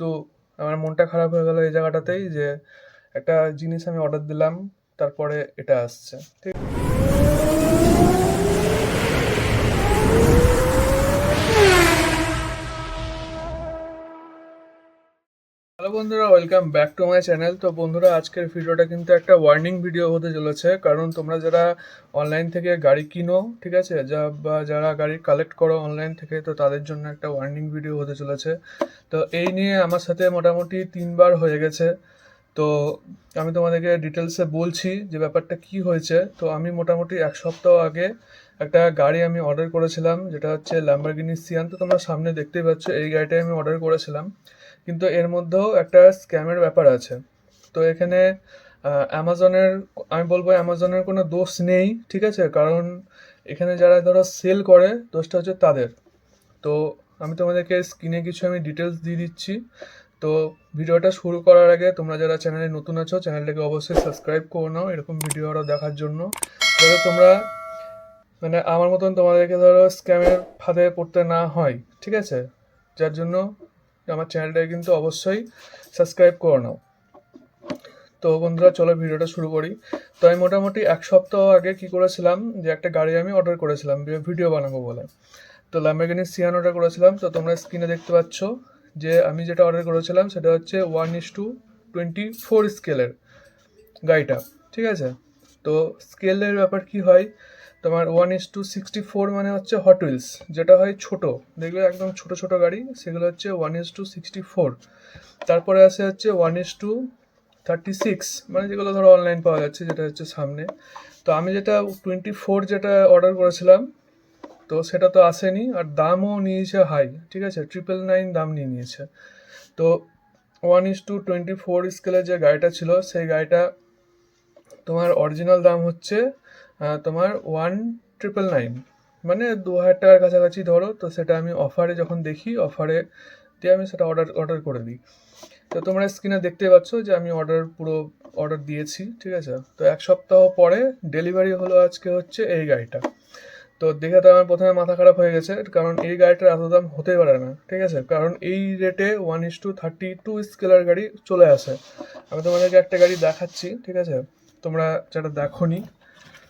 কিন্তু আমার মনটা খারাপ হয়ে গেল এই জায়গাটাতেই যে একটা জিনিস আমি অর্ডার দিলাম, তারপরে এটা আসছে। ঠিক হ্যালো বন্ধুরা, welcome back to my channel. তো বন্ধুরা, আজকের ভিডিওটা কিন্তু একটা ওয়ার্নিং ভিডিও হতে চলেছে, কারণ তোমরা যারা অনলাইন থেকে গাড়ি কিনো, ঠিক আছে, বা যারা গাড়ি কালেক্ট করো অনলাইন থেকে, তো তাদের জন্য একটা ওয়ার্নিং ভিডিও হতে চলেছে। তো এই নিয়ে আমার সাথে মোটামুটি 3বার হয়ে গেছে। তো আমি তোমাদেরকে ডিটেলসে বলছি যে ব্যাপারটা কি হয়েছে। তো আমি মোটামুটি 1 সপ্তাহ আগে একটা গাড়ি আমি অর্ডার করেছিলাম, যেটা হচ্ছে ল্যাম্বরগিনি সিয়ান। তো তোমরা সামনে দেখতেই পাচ্ছ এই গাড়িটাই আমি অর্ডার করেছিলাম, কিন্তু এর মধ্যেও একটা স্ক্যামের ব্যাপার আছে। তো এখানে অ্যামাজনের, আমি বলবো অ্যামাজনের কোনো দোষ নেই, ঠিক আছে, কারণ এখানে যারা ধরো সেল করে, দোষটা হচ্ছে তাদের। তো আমি তোমাদেরকে স্ক্রিনে কিছু আমি ডিটেলস দিয়ে দিচ্ছি। তো ভিডিওটা শুরু করার আগে তোমরা যারা চ্যানেলে নতুন আছো, চ্যানেলটাকে অবশ্যই সাবস্ক্রাইব করে নাও এরকম ভিডিও আরও দেখার জন্য, যাতে তোমরা মানে আমার মতন তোমাদেরকে ধরো স্ক্যামের ফাঁদে পড়তে না হয়, ঠিক আছে। যার জন্য আমার চ্যানেলটাকে কিন্তু অবশ্যই সাবস্ক্রাইব করে নাও। তো বন্ধুরা, চলো ভিডিওটা শুরু করি। তো আমি মোটামুটি 1 সপ্তাহ আগে কি করেছিলাম, যে একটা গাড়ি আমি অর্ডার করেছিলাম ভিডিও বানাবো বলে। তো ল্যাম্বরগিনি সিয়ান অর্ডার করেছিলাম। তো তোমরা স্ক্রিনে দেখতে পাচ্ছ যে আমি যেটা অর্ডার করেছিলাম সেটা হচ্ছে 1:24 স্কেলের গাড়িটা, ঠিক আছে। তো স্কেলের ব্যাপার কি হয়, তোমার 1:64 মানে হচ্ছে হট হুইলস, যেটা হয় ছোট, দেখবে একদম ছোট ছোট গাড়ি, সেগুলো হচ্ছে 1:64। তারপরে আসে হচ্ছে 1:36, মানে যেগুলো ধরো অনলাইন পাওয়া যাচ্ছে, যেটা হচ্ছে সামনে। তো আমি যেটা 24 যেটা অর্ডার করেছিলাম, তো সেটা তো আসেনি, আর দামও নিয়েছে হাই, ঠিক আছে, 999 দাম নিয়ে নিয়েছে। তো 1:24 স্কেলের যে গাড়িটা ছিল, সেই গাড়িটা তোমার অরিজিনাল দাম হচ্ছে তোমার 1999, মানে 2000 টাকার কাছাকাছি ধরো। তো সেটা আমি অফারে যখন দেখি, অফারে দিয়ে আমি সেটা অর্ডার করে দিই। তো তোমরা স্ক্রিনে দেখতে পাচ্ছ যে আমি পুরো অর্ডার দিয়েছি, ঠিক আছে। তো 1 সপ্তাহ পরে ডেলিভারি হলো আজকে হচ্ছে এই গাড়িটা। তো দেখে তো আমার প্রথমে মাথা খারাপ হয়ে গেছে, কারণ এই গাড়িটার এত দাম হতেই পারে না, ঠিক আছে, কারণ এই রেটে 1:32 স্কেলার গাড়ি চলে আসে। আমি তোমাদেরকে একটা গাড়ি দেখাচ্ছি, ঠিক আছে, তোমরা যারা দেখোনি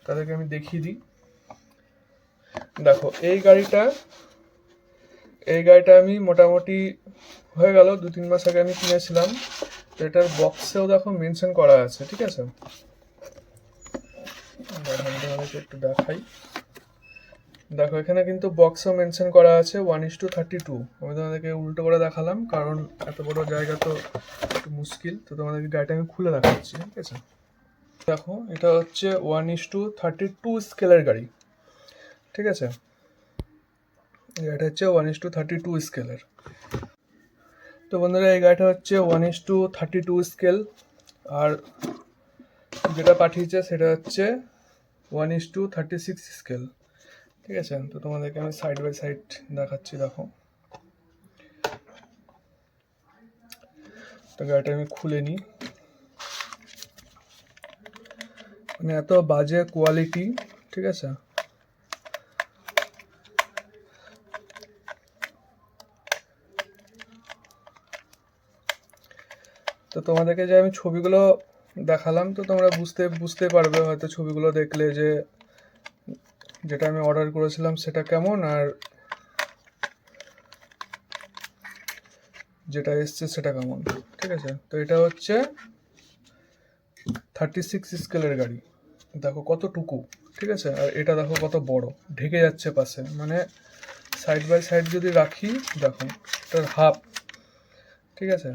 তাদেরকে আমি দেখিয়ে দিই। দেখো এই গাড়িটা আমি মোটামুটি হয়ে গেল 2-3 মাস আগে আমি কিনেছিলাম। তো এটার বক্সেও দেখো মেনশন করা আছে, ঠিক আছে। তোমাদেরকে একটু দেখাই। দেখো এখানে কিন্তু বক্সও মেনশন করা আছে 1:32। আমি তোমাদেরকে উল্টো করে দেখালাম, কারণ এত বড় জায়গা তো একটু মুশকিল। তো তোমাদেরকে গাড়িটা আমি খুলে দেখাচ্ছি, ঠিক আছে। দেখো এটা হচ্ছে 1:32 স্কেলের গাড়ি, ঠিক আছে। এটা হচ্ছে 1:32 স্কেলের। তো বন্ধুরা, এই গাড়িটা হচ্ছে 1:32 স্কেল, আর যেটা পাঠিয়েছে সেটা হচ্ছে 1:36 স্কেল, ঠিক আছে। তো তোমাদেরকে আমি সাইড বাই সাইড দেখাচ্ছি, দেখো। তো গাড়িটা আমি খুলে নিই, মানে এত বাজে কোয়ালিটি, ঠিক আছে। তো তোমাদেরকে যে আমি ছবিগুলো দেখালাম, তো তোমরা বুঝতে পারবে হয়তো ছবিগুলো দেখলে যে যেটা আমি অর্ডার করেছিলাম সেটা কেমন, আর যেটা এসছে সেটা কেমন, ঠিক আছে। তো এটা হচ্ছে 36 স্কেলের গাড়ি, দেখো কতটুকু, ঠিক আছে। আর এটা দেখো কত বড়, ঢেকে যাচ্ছে পাশে, মানে সাইড বাই সাইড যদি রাখি, দেখো এটার হাফ, ঠিক আছে।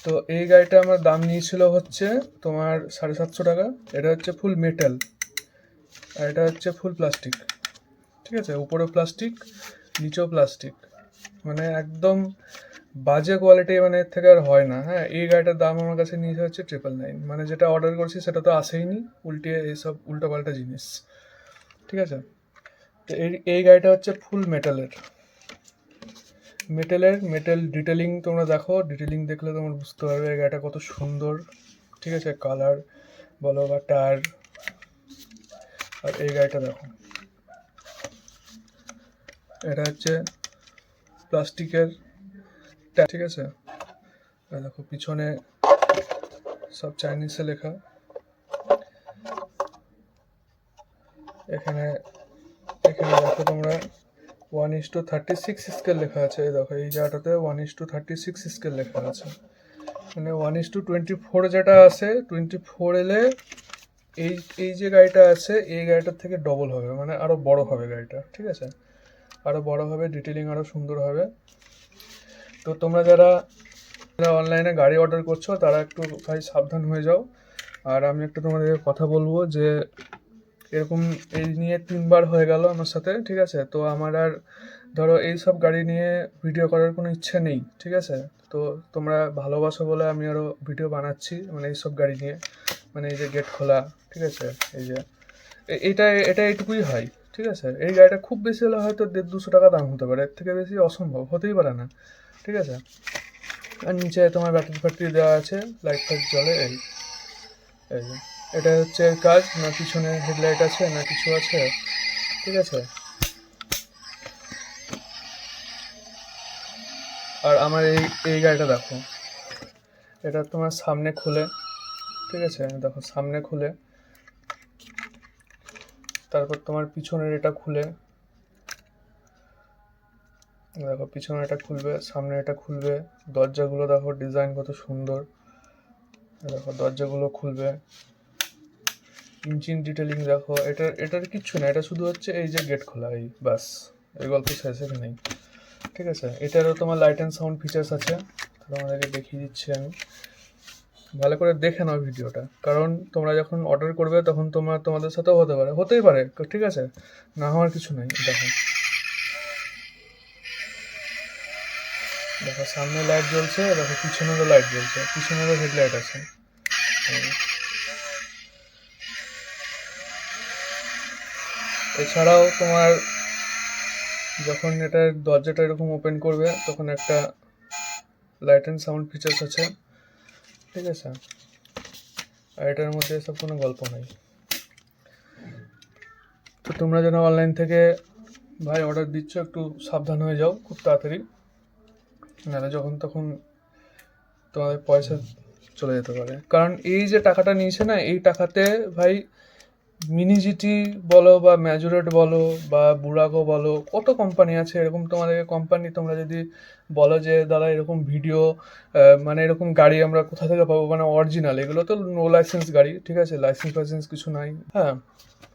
তো এই গাড়িটা আমার দাম নিয়েছিল হচ্ছে তোমার 750 টাকা। এটা হচ্ছে ফুল মেটাল, আর এটা হচ্ছে ফুল প্লাস্টিক, ঠিক আছে। উপরেও প্লাস্টিক, নিচেও প্লাস্টিক, মানে একদম বাজে কোয়ালিটি, মানে এর থেকে আর হয় না। হ্যাঁ, এই গাড়িটার দাম আমার কাছে নিয়েছে হচ্ছে 999, মানে যেটা অর্ডার করছি সেটা তো আসেইনি, উল্টে এইসব উল্টোপাল্টা জিনিস, ঠিক আছে। তো এই গাড়িটা হচ্ছে ফুল মেটাল ডিটেলিং, তোমরা দেখো, ডিটেলিং দেখলে তোমরা বুঝতে পারবে এই গাড়িটা কত সুন্দর, ঠিক আছে, কালার বলো বা টায়ার। আর এই গাড়িটা দেখো, এটা হচ্ছে প্লাস্টিকের, ঠিক আছে। দেখো পিছনে সব চাইনিজে লেখা। এখানে এখানে দেখো তোমরা 1:36 স্কেল লেখা আছে। এই দেখো এই জায়গাটাতে 1:36 স্কেল লেখা আছে। মানে 1:24 যেটা আছে, 24 এলে এই এই যে গাড়িটা আছে এই গাড়িটার থেকে ডবল হবে, মানে আরো বড় হবে গাড়িটা, ঠিক আছে, আরো বড় হবে, ডিটেলিং আরো সুন্দর হবে। তো তোমরা যারা অনলাইনে গাড়ি অর্ডার করছো তারা একটু ভাই সাবধান হয়ে যাও। আর আমি একটু তোমাদের কথা বলবো যে এরকম এই নিয়ে 3বার হয়ে গেল আমার সাথে, ঠিক আছে। তো আমার আর ধরো এই সব গাড়ি নিয়ে ভিডিও করার কোনো ইচ্ছে নেই, ঠিক আছে। তো তোমরা ভালোবাসো বলে আমি আরও ভিডিও বানাচ্ছি, মানে এইসব গাড়ি নিয়ে, মানে এই যে গেট খোলা, ঠিক আছে, এই যে এটা এটা এইটুকুই হয়, ঠিক আছে। এই গাড়িটা খুব বেশি হলে হয়তো 150-200 টাকা দাম হতে পারে, এর থেকে বেশি অসম্ভব, হতেই পারে না, ঠিক আছে। আর নিচে তোমার ব্যাটারি ফ্যাটারি দেওয়া আছে, লাইট ফাইট জ্বলে, এই এই যে এটা হচ্ছে এর কাজ। না পিছনে হেডলাইট আছে না কিছু আছে, ঠিক আছে। আর আমার এই এই গাড়িটা দেখো, এটা তোমার সামনে খুলে, ঠিক আছে, দেখো সামনে খুলে, তারপর তোমার পিছনের এটা খুলে, দেখো পিছনে এটা খুলবে, সামনে এটা খুলবে, দরজাগুলো দেখো ডিজাইন কত সুন্দর, দেখো দরজাগুলো খুলবে, ইঞ্জিন ডিটেলিং দেখো। এটার কিচ্ছু না, এটা শুধু হচ্ছে এই যে গেট খোলা, এই বাস, এই গল্প শেষ নেই, ঠিক আছে। এটারও তোমার লাইট অ্যান্ড সাউন্ড ফিচার্স আছে, তোমাদেরকে দেখিয়ে দিচ্ছি আমি। ভালো করে দেখে নাও ভিডিওটা, কারণ তোমরা যখন অর্ডার করবে তখন তোমাদের সাথেও হতেই পারে, ঠিক আছে, না হওয়ার কিছু নেই। দেখো দেখো সামনে লাইট জ্বলছে, দেখো পিছনেরও লাইট জ্বলছে, পিছনেরও হেডলাইট আছে। এছাড়াও তোমার যখন এটার দরজাটা এরকম ওপেন করবে তখন একটা লাইট অ্যান্ড সাউন্ড ফিচার্স আছে, ঠিক আছে। আর এটার মধ্যে এসব কোনো গল্প নেই। তো তোমরা যেন অনলাইন থেকে ভাই অর্ডার দিচ্ছ একটু সাবধান হয়ে যাও খুব তাড়াতাড়ি, নাহলে যখন তখন তোমাদের পয়সা চলে যেতে পারে। কারণ এই যে টাকাটা নিয়েছে না, এই টাকাতে ভাই মিনি জিটি বলো বা ম্যাজোরেট বলো বা বুড়াগো বলো, কত কোম্পানি আছে এরকম। তোমাদেরকে কোম্পানি তোমরা যদি বলো যে দাদা এরকম ভিডিও, মানে এরকম গাড়ি আমরা কোথা থেকে পাবো, মানে অরিজিনাল, এগুলো তো নো লাইসেন্স গাড়ি, ঠিক আছে, লাইসেন্স ফাইসেন্স কিছু নাই, হ্যাঁ।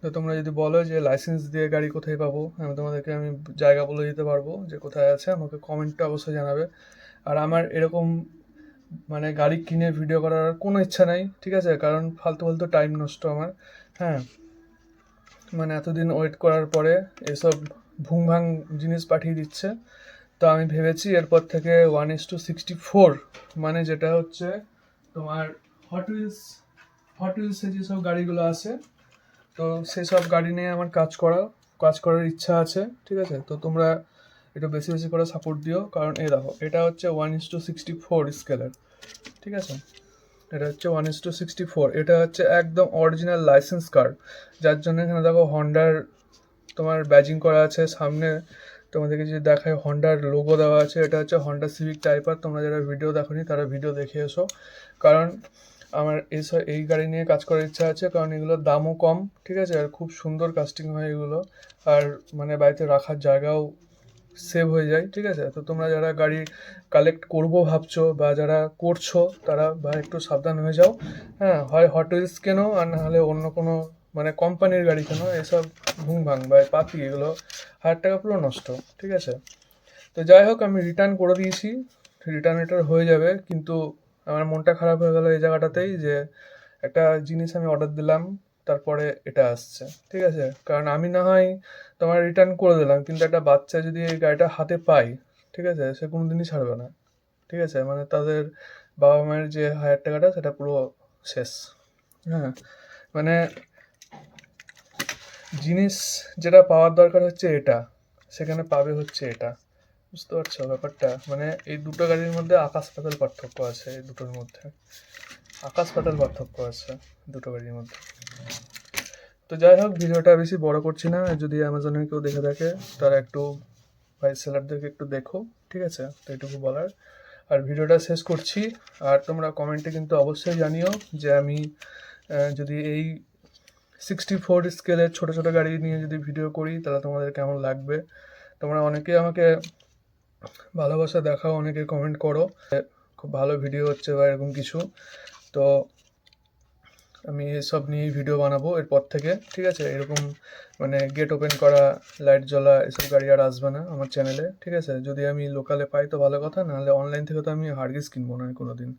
তো তোমরা যদি বলো যে লাইসেন্স দিয়ে গাড়ি কোথায় পাবো, আমি জায়গা বলে দিতে পারবো যে কোথায় আছে, আমাকে কমেন্টটা অবশ্যই জানাবে। আর আমার এরকম মানে গাড়ি কিনে ভিডিও করার কোনো ইচ্ছা নাই, ঠিক আছে, কারণ ফালতু ফালতু টাইম নষ্ট আমার, হ্যাঁ। মানে এতদিন ওয়েট করার পরে এসব ভুংভাং জিনিস পাঠিয়ে দিচ্ছে। তো আমি ভেবেছি এরপর থেকে 1:64, মানে যেটা হচ্ছে তোমার হট হুইলসে যেসব গাড়িগুলো আছে, তো সেসব গাড়ি নিয়ে আমার কাজ করার ইচ্ছা আছে, ঠিক আছে। তো তোমরা একটু বেশি বেশি করে সাপোর্ট দিও, কারণ এই দেখো এটা হচ্ছে 1:64 স্কেলের, ঠিক আছে। এটা হচ্ছে 1:64, এটা হচ্ছে একদম অরিজিনাল লাইসেন্স কার্ড, যার জন্য এখানে দেখো হন্ডার তোমার ব্যাজিং করা আছে সামনে। তোমাদেরকে যদি দেখায় হন্ডার লোগো দেওয়া আছে, এটা হচ্ছে হন্ডা সিভিক টাইপার। তোমরা যারা ভিডিও দেখোনি তারা ভিডিও দেখে এসো, কারণ আমার এই গাড়ি নিয়ে কাজ করার ইচ্ছা আছে, কারণ এগুলোর দামও কম, ঠিক আছে, আর খুব সুন্দর কাস্টিং হয় এগুলো, আর মানে বাড়িতে রাখার জায়গাও সেভ হয়ে যায়, ঠিক আছে। তো তোমরা যারা গাড়ি কালেক্ট করবো ভাবছো বা যারা করছো তারা ভাই একটু সাবধান হয়ে যাও, হ্যাঁ। হয় হট হুইলস কেনো, আর না হলে অন্য কোনো মানে কোম্পানির গাড়ি কেনো। এসব ঘুম ভাঙ বা পাতি, এগুলো 1000 টাকা পুরো নষ্ট, ঠিক আছে। তো যাই হোক, আমি রিটার্ন করে দিয়েছি, রিটার্ন এটার হয়ে যাবে, কিন্তু আমার মনটা খারাপ হয়ে গেল এই জায়গাটাতেই যে একটা জিনিস আমি অর্ডার দিলাম, তারপরে এটা আসছে, ঠিক আছে। কারণ আমি না হয় তোমার রিটার্ন করে দিলাম, কিন্তু একটা বাচ্চা যদি এই গাড়িটা হাতে পায়, ঠিক আছে, সে কোনোদিনই ছাড়বে না, ঠিক আছে। মানে তাদের বাবা মায়ের যে 1000 টাকাটা সেটা পুরো শেষ, হ্যাঁ। মানে জিনিস যেটা পাওয়ার দরকার হচ্ছে এটা, সেখানে পাবে হচ্ছে এটা, বুঝতে পারছো ব্যাপারটা। মানে এই দুটো গাড়ির মধ্যে আকাশ পাতাল পার্থক্য আছে, এই দুটোর মধ্যে আকাশ পাতাল পার্থক্য আছে দুটো গাড়ির মধ্যে। তো যাই হোক, ভিডিওটা বেশি বড় করছি না। যদি অ্যামাজনে কেউ দেখে থাকে তারা একটু ভাই সেলারদেরকে একটু দেখো, ঠিক আছে, তো এটুকু বলার। আর ভিডিওটা শেষ করছি। আর তোমরা কমেন্টে কিন্তু অবশ্যই জানিও যে আমি যদি এই 64 স্কেলের ছোটো ছোটো গাড়ি নিয়ে যদি ভিডিও করি তাহলে তোমাদের কেমন লাগবে। তোমরা অনেকে আমাকে ভালোবাসা দেখাও, অনেকে কমেন্ট করো খুব ভালো ভিডিও হচ্ছে বা এরকম কিছু। তো আমি এসব নিয়েই ভিডিও বানাবো এরপর থেকে, ঠিক আছে? এরকম মানে গেট ওপেন করা, লাইট জ্বলা এসব গাড়ি আর আসবে না আমার চ্যানেলে, ঠিক আছে? যদি আমি লোকালে পাই তো ভালো কথা, নাহলে অনলাইন থেকে তো আমি হারগিজ কিনবো না কোনো দিন।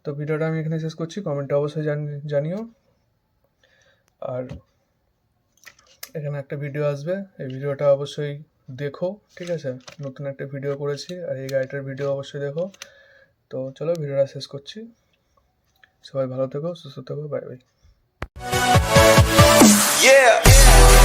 তো ভিডিওটা আমি এখানে শেষ করছি, কমেন্টে অবশ্যই জানিও। আর এখানে একটা ভিডিও আসবে, এই ভিডিওটা অবশ্যই দেখো, ঠিক আছে? নতুন একটা ভিডিও করেছি আর এই গাড়িটার ভিডিও অবশ্যই দেখো। তো চলো ভিডিওটা শেষ করছি, সবাই ভালো থেকো, সুস্থ থেকো, বাই বাই। Yeah.